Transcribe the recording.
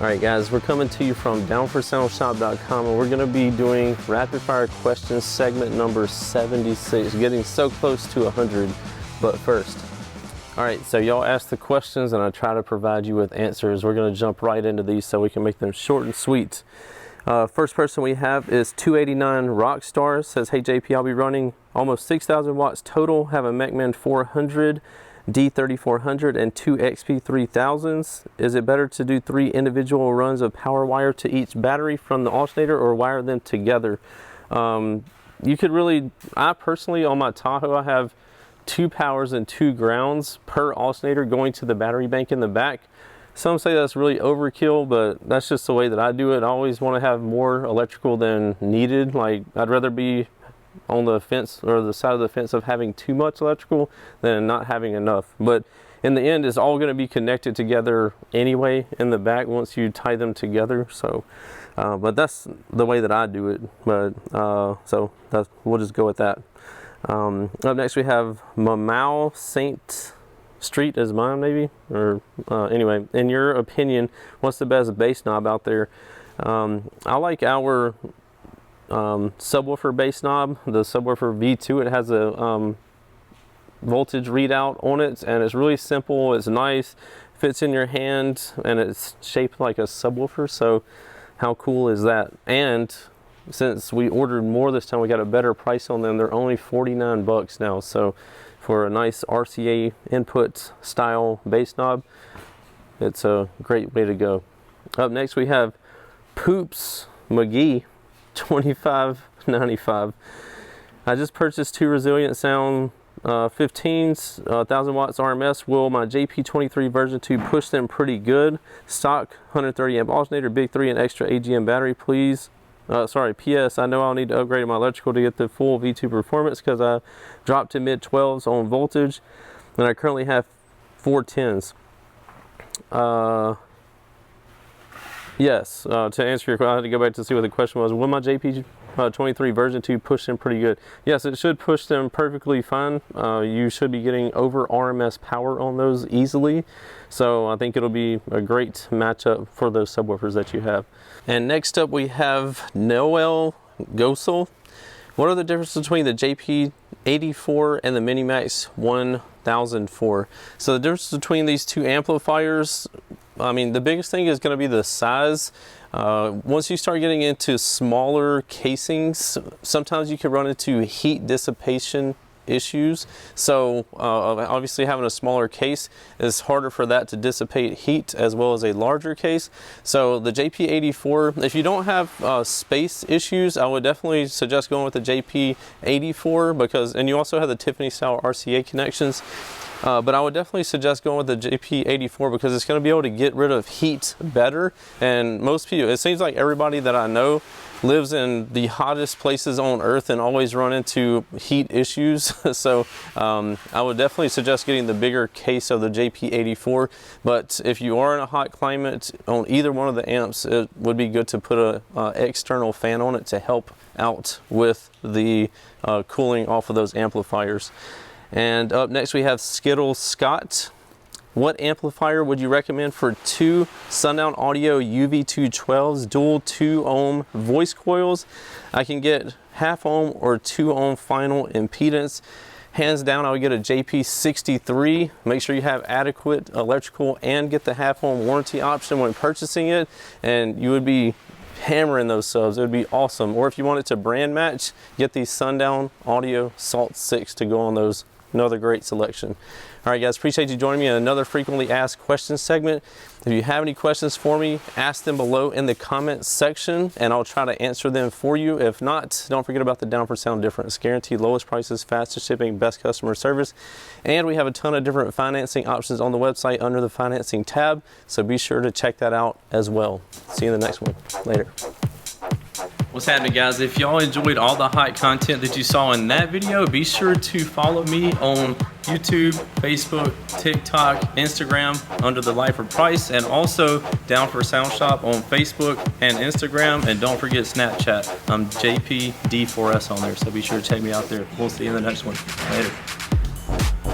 All right, guys, we're coming to you from downforsoundshop.com, and we're going to be doing rapid fire questions segment number 76, getting so close to 100. But first, all right, so y'all asked the questions and I try to provide you with answers. We're going to jump right into these so we can make them short and sweet. First person we have is 289 Rockstar. Says, hey JP, I'll be running almost 6,000 watts total, have a Mecman 400, D3400 and 2 XP3000s. Is it better to do 3 individual runs of power wire to each battery from the alternator or wire them together? You could really, I personally on my Tahoe, I have 2 powers and 2 grounds per alternator going to the battery bank in the back. Some say that's really overkill, but that's just the way that I do it. I always want to have more electrical than needed. Like, I'd rather be on the fence or the side of the fence of having too much electrical than not having enough. But in the end, it's all going to be connected together anyway in the back once you tie them together. So but that's the way that I do it. But so we'll just go with that. Up next we have Mamau Saint Street is mine, maybe, or anyway, in your opinion, what's the best bass knob out there? I like our subwoofer bass knob, the subwoofer V2. It has a voltage readout on it, and it's really simple, it's nice, fits in your hand, and it's shaped like a subwoofer. So how cool is that? And since we ordered more this time, we got a better price on them. They're only 49 bucks now. So for a nice RCA input style bass knob, it's a great way to go. Up next we have Poops McGee 2595. I just purchased 2 Resilient Sound 15s, 1000 watts RMS. Will my JP23 version 2 push them pretty good? Stock 130 amp alternator, big 3 and extra AGM battery, please. Sorry, PS, I know I'll need to upgrade my electrical to get the full V2 performance because I dropped to mid 12s on voltage and I currently have 410s. Yes, to answer your question, I had to go back to see what the question was. Will my JP23 version 2 push them pretty good? Yes, it should push them perfectly fine. You should be getting over RMS power on those easily. So I think it'll be a great matchup for those subwoofers that you have. And next up we have Noel Gosel. What are the differences between the JP84 and the Minimax 1004? So the difference between these 2 amplifiers, I mean, the biggest thing is going to be the size. Once you start getting into smaller casings, sometimes you can run into heat dissipation issues. So obviously having a smaller case is harder for that to dissipate heat as well as a larger case. So the JP84, if you don't have space issues, I would definitely suggest going with the JP84 because, and you also have the Tiffany style RCA connections. But I would definitely suggest going with the JP84 because it's going to be able to get rid of heat better. And most people, it seems like everybody that I know lives in the hottest places on earth and always run into heat issues. So I would definitely suggest getting the bigger case of the JP84. But if you are in a hot climate on either one of the amps, it would be good to put a external fan on it to help out with the cooling off of those amplifiers. And up next we have Skittle Scott. What amplifier would you recommend for 2 Sundown Audio UV212s dual 2 ohm voice coils? I can get half ohm or 2 ohm final impedance. Hands down, I would get a JP63. Make sure you have adequate electrical and get the half ohm warranty option when purchasing it, and you would be hammering those subs. It would be awesome. Or if you want it to brand match, get the Sundown Audio Salt 6 to go on those. Another great selection. All right, guys, appreciate you joining me in another frequently asked questions segment. If you have any questions for me, ask them below in the comments section and I'll try to answer them for you. If not, don't forget about the Down for Sound difference. Guaranteed lowest prices, fastest shipping, best customer service. And we have a ton of different financing options on the website under the financing tab. So be sure to check that out as well. See you in the next one. Later. What's happening, guys? If y'all enjoyed all the hot content that you saw in that video, be sure to follow me on YouTube, Facebook, TikTok, Instagram under the Life of Price, and also Down for Sound Shop on Facebook and Instagram. And don't forget Snapchat. I'm JPD4S on there, so be sure to check me out there. We'll see you in the next one. Later.